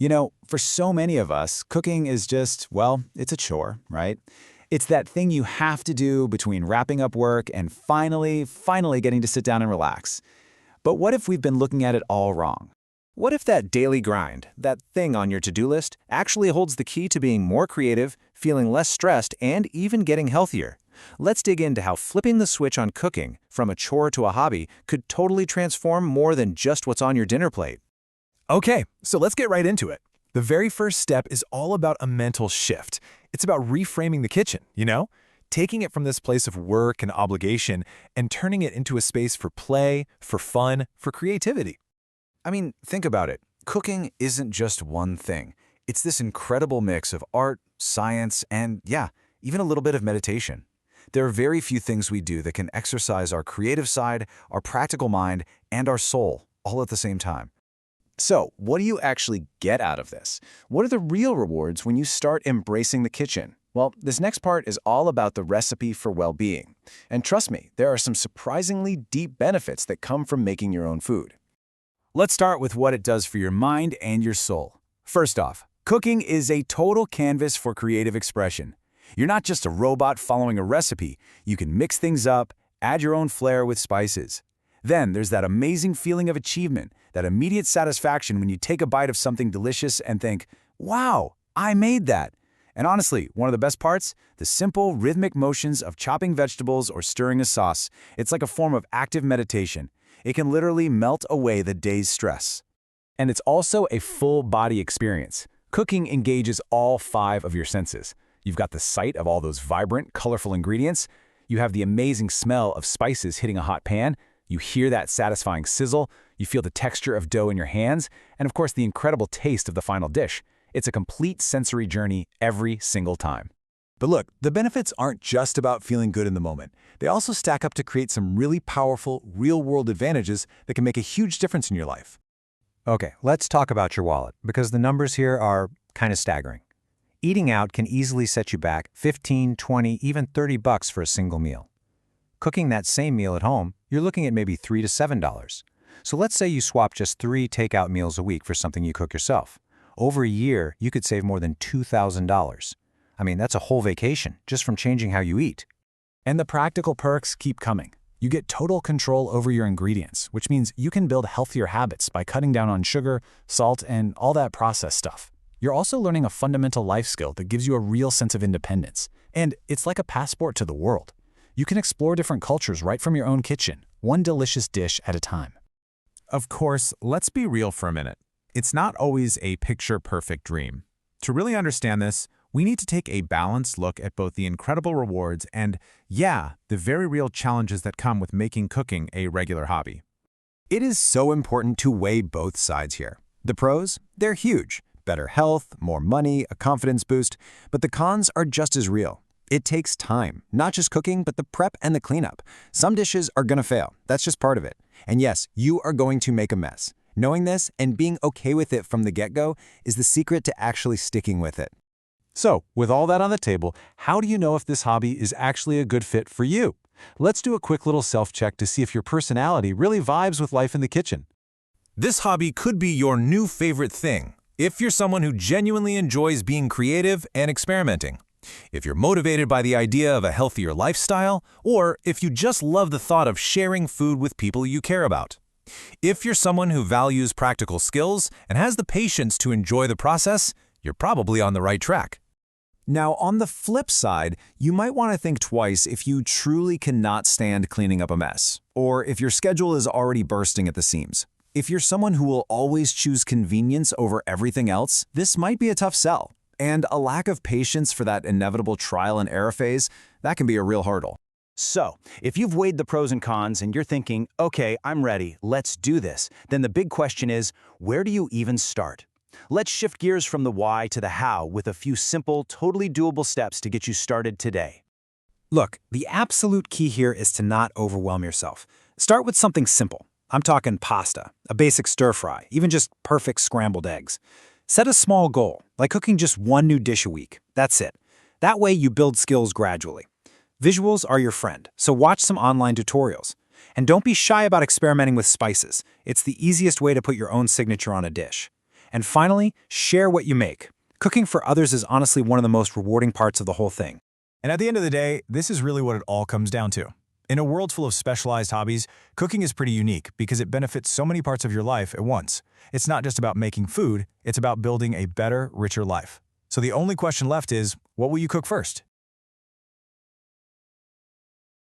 For so many of us, cooking is just, well, it's a chore, right? It's that thing you have to do between wrapping up work and finally getting to sit down and relax. But what if we've been looking at it all wrong? What if that daily grind, that thing on your to-do list, actually holds the key to being more creative, feeling less stressed, and even getting healthier? Let's dig into how flipping the switch on cooking from a chore to a hobby could totally transform more than just what's on your dinner plate. Okay, so let's get right into it. The very first step is all about a mental shift. It's about reframing the kitchen, Taking it from this place of work and obligation and turning it into a space for play, for fun, for creativity. I mean, think about it. Cooking isn't just one thing. It's this incredible mix of art, science, and even a little bit of meditation. There are very few things we do that can exercise our creative side, our practical mind, and our soul all at the same time. So, what do you actually get out of this? What are the real rewards when you start embracing the kitchen? Well, this next part is all about the recipe for well-being. And trust me, there are some surprisingly deep benefits that come from making your own food. Let's start with what it does for your mind and your soul. First off, cooking is a total canvas for creative expression. You're not just a robot following a recipe. You can mix things up, add your own flair with spices. Then there's that amazing feeling of achievement, that immediate satisfaction when you take a bite of something delicious and think, wow, I made that. And honestly, one of the best parts? The simple, rhythmic motions of chopping vegetables or stirring a sauce. It's like a form of active meditation. It can literally melt away the day's stress. And it's also a full-body experience. Cooking engages all 5 of your senses. You've got the sight of all those vibrant, colorful ingredients. You have the amazing smell of spices hitting a hot pan. You hear that satisfying sizzle, you feel the texture of dough in your hands, and of course the incredible taste of the final dish. It's a complete sensory journey every single time. But look, the benefits aren't just about feeling good in the moment. They also stack up to create some really powerful, real-world advantages that can make a huge difference in your life. Okay, let's talk about your wallet, because the numbers here are kind of staggering. Eating out can easily set you back 15, 20, even $30 for a single meal. Cooking that same meal at home, you're looking at maybe $3 to $7. So let's say you swap just 3 takeout meals a week for something you cook yourself. Over a year, you could save more than $2,000. I mean, that's a whole vacation just from changing how you eat. And the practical perks keep coming. You get total control over your ingredients, which means you can build healthier habits by cutting down on sugar, salt, and all that processed stuff. You're also learning a fundamental life skill that gives you a real sense of independence. And it's like a passport to the world. You can explore different cultures right from your own kitchen, one delicious dish at a time. Of course, let's be real for a minute. It's not always a picture-perfect dream. To really understand this, we need to take a balanced look at both the incredible rewards and, the very real challenges that come with making cooking a regular hobby. It is so important to weigh both sides here. The pros, they're huge. Better health, more money, a confidence boost. But the cons are just as real. It takes time, not just cooking, but the prep and the cleanup. Some dishes are gonna fail. That's just part of it. And yes, you are going to make a mess. Knowing this and being okay with it from the get-go is the secret to actually sticking with it. So, with all that on the table, how do you know if this hobby is actually a good fit for you? Let's do a quick little self-check to see if your personality really vibes with life in the kitchen. This hobby could be your new favorite thing, if you're someone who genuinely enjoys being creative and experimenting. If you're motivated by the idea of a healthier lifestyle, or if you just love the thought of sharing food with people you care about. If you're someone who values practical skills and has the patience to enjoy the process, you're probably on the right track. Now, on the flip side, you might want to think twice if you truly cannot stand cleaning up a mess, or if your schedule is already bursting at the seams. If you're someone who will always choose convenience over everything else, this might be a tough sell. And a lack of patience for that inevitable trial and error phase, that can be a real hurdle. So, if you've weighed the pros and cons and you're thinking, okay, I'm ready, let's do this, then the big question is, where do you even start? Let's shift gears from the why to the how with a few simple, totally doable steps to get you started today. Look, the absolute key here is to not overwhelm yourself. Start with something simple. I'm talking pasta, a basic stir-fry, even just perfect scrambled eggs. Set a small goal, like cooking just one new dish a week. That's it. That way you build skills gradually. Visuals are your friend, so watch some online tutorials. And don't be shy about experimenting with spices. It's the easiest way to put your own signature on a dish. And finally, share what you make. Cooking for others is honestly one of the most rewarding parts of the whole thing. And at the end of the day, this is really what it all comes down to. In a world full of specialized hobbies, cooking is pretty unique because it benefits so many parts of your life at once. It's not just about making food, it's about building a better, richer life. So the only question left is, what will you cook first?